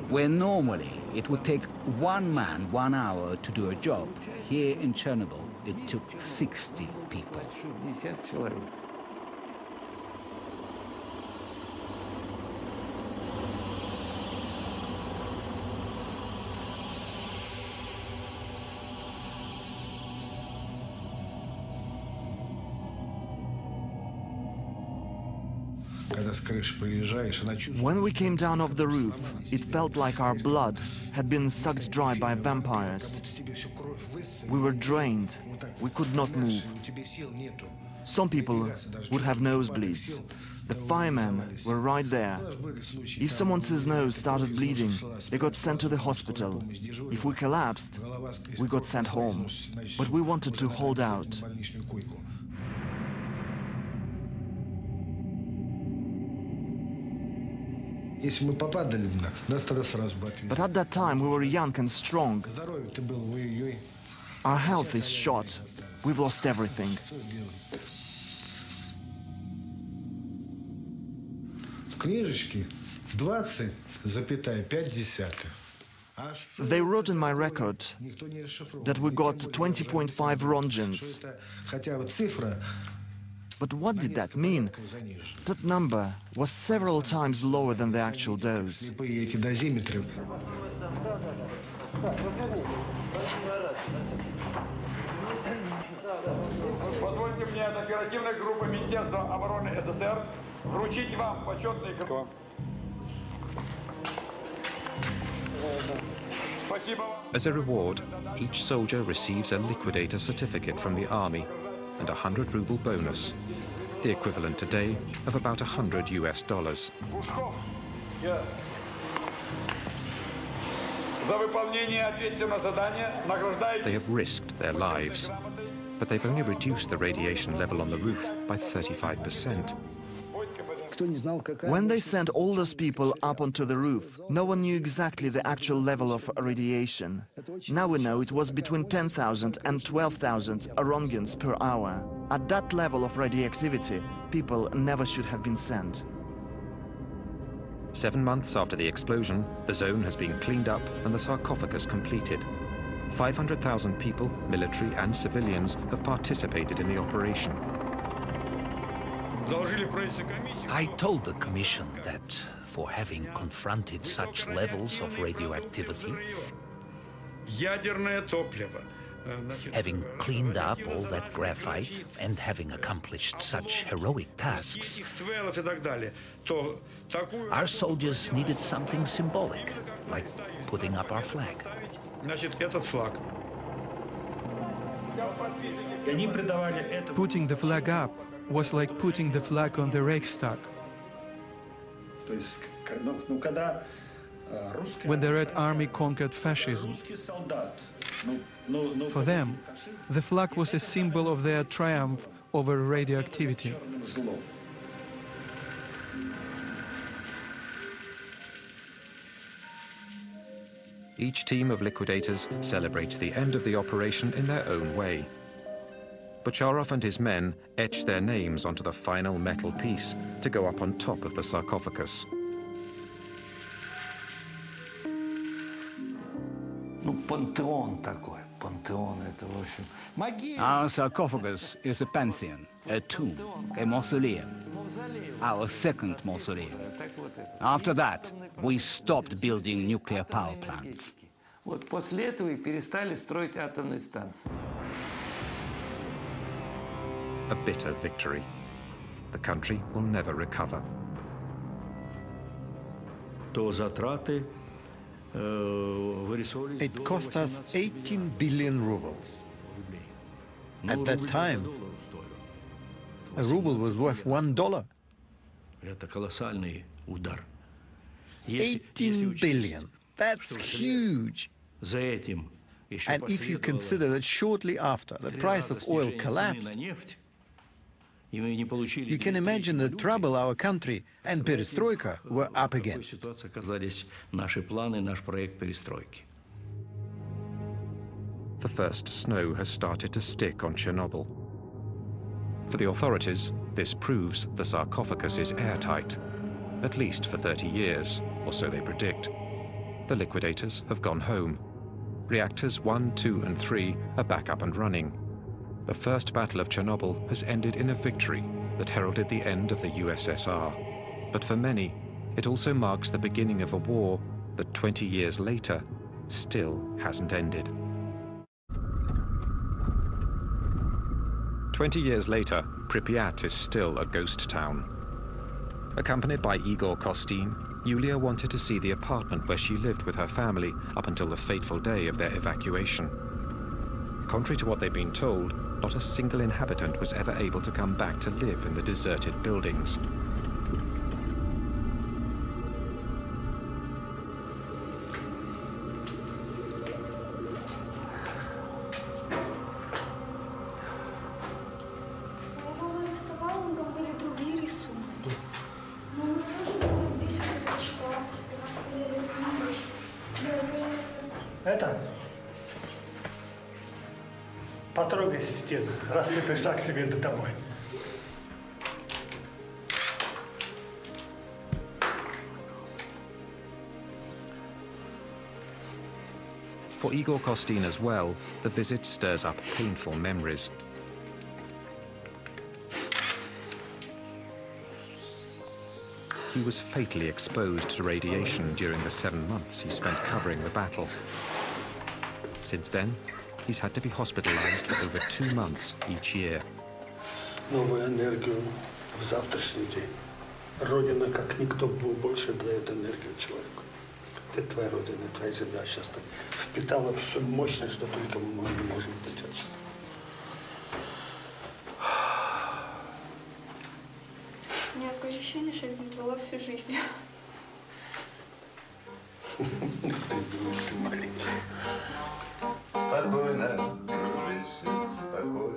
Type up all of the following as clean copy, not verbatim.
Where normally it would take one man 1 hour to do a job, here in Chernobyl it took 60 people. When we came down off the roof, it felt like our blood had been sucked dry by vampires. We were drained. We could not move. Some people would have nosebleeds. The firemen were right there. If someone's nose started bleeding, they got sent to the hospital. If we collapsed, we got sent home. But we wanted to hold out. But at that time we were young and strong. Our health is shot. We've lost everything. They wrote in my record that we got 20.5 rongens. But what did that mean? That number was several times lower than the actual dose. Позвольте мне от оперативной группы Министерства обороны СССР вручить вам почетный грамоту. As a reward, each soldier receives a liquidator certificate from the army and a 100-ruble bonus, the equivalent today of about $100 US. They have risked their lives, but they've only reduced the radiation level on the roof by 35%. When they sent all those people up onto the roof, no one knew exactly the actual level of radiation. Now we know it was between 10,000 and 12,000 rongens per hour. At that level of radioactivity, people never should have been sent. 7 months after the explosion, the zone has been cleaned up and the sarcophagus completed. 500,000 people, military and civilians, have participated in the operation. I told the Commission that for having confronted such levels of radioactivity, having cleaned up all that graphite and having accomplished such heroic tasks, our soldiers needed something symbolic, like putting up our flag. Putting the flag up was like putting the flag on the Reichstag. When the Red Army conquered fascism, for them, the flag was a symbol of their triumph over radioactivity. Each team of liquidators celebrates the end of the operation in their own way. Bocharov and his men etch their names onto the final metal piece to go up on top of the sarcophagus. Our sarcophagus is a pantheon, a tomb, a mausoleum. Our second mausoleum. After that, we stopped building nuclear power plants. A bitter victory. The country will never recover. It cost us 18 billion rubles. At that time, a ruble was worth $1. 18 billion. That's huge. And if you consider that shortly after the price of oil collapsed, you can imagine the trouble our country and perestroika were up against. The first snow has started to stick on Chernobyl. For the authorities, this proves the sarcophagus is airtight. at least for 30 years, or so they predict. The liquidators have gone home. Reactors 1, 2, and 3 are back up and running. The first battle of Chernobyl has ended in a victory that heralded the end of the USSR. But for many, it also marks the beginning of a war that 20 years later still hasn't ended. 20 years later, Pripyat is still a ghost town. Accompanied by Igor Kostin, Yulia wanted to see the apartment where she lived with her family up until the fateful day of their evacuation. Contrary to what they'd been told, not a single inhabitant was ever able to come back to live in the deserted buildings. Потрогай стену, раз ты пришла к себе домой. For Igor Kostin as well, the visit stirs up painful memories. He was fatally exposed to radiation during the 7 months he spent covering the battle. Since then, he's had to be hospitalized for over 2 months each year. Новую энергию в завтрашний день. Родина, как никто, больше дает энергию человеку. Это твоя родина, твоя земля сейчас впитала всю мощность, что только мы не можем дотянуться. У меня такое ощущение, что я здесь была всю жизнь.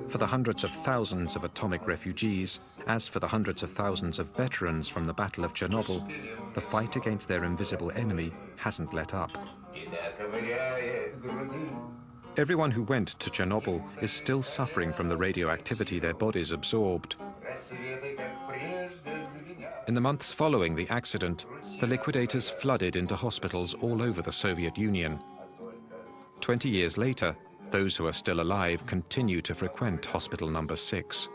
For the hundreds of thousands of atomic refugees, as for the hundreds of thousands of veterans from the Battle of Chernobyl, the fight against their invisible enemy hasn't let up. Everyone who went to Chernobyl is still suffering from the radioactivity their bodies absorbed. In the months following the accident, the liquidators flooded into hospitals all over the Soviet Union. 20 years later, those who are still alive continue to frequent Hospital Number 6.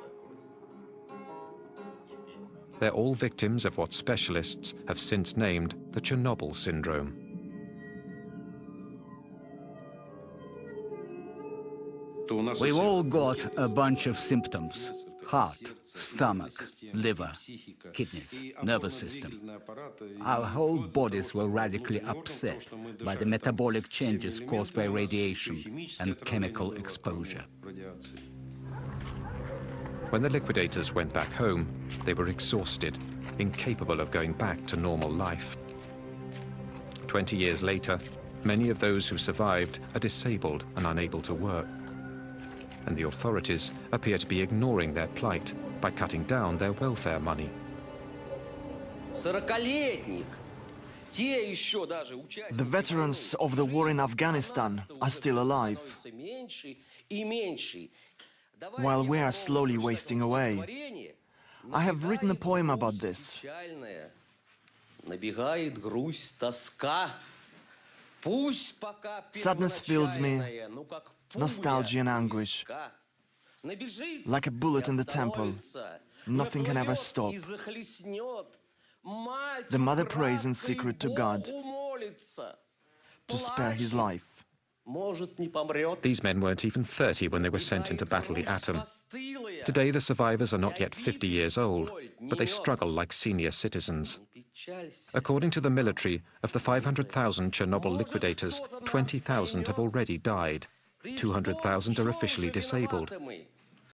They're all victims of what specialists have since named the Chernobyl syndrome. We've all got a bunch of symptoms: heart, stomach, liver, kidneys, nervous system. Our whole bodies were radically upset by the metabolic changes caused by radiation and chemical exposure. When the liquidators went back home, they were exhausted, incapable of going back to normal life. 20 years later, many of those who survived are disabled and unable to work. And the authorities appear to be ignoring their plight by cutting down their welfare money. The veterans of the war in Afghanistan are still alive, while we are slowly wasting away. I have written a poem about this. Sadness fills me, nostalgia and anguish. Like a bullet in the temple, nothing can ever stop. The mother prays in secret to God to spare his life. These men weren't even 30 when they were sent in to battle the atom. Today, the survivors are not yet 50 years old, but they struggle like senior citizens. According to the military, of the 500,000 Chernobyl liquidators, 20,000 have already died. 200,000 are officially disabled.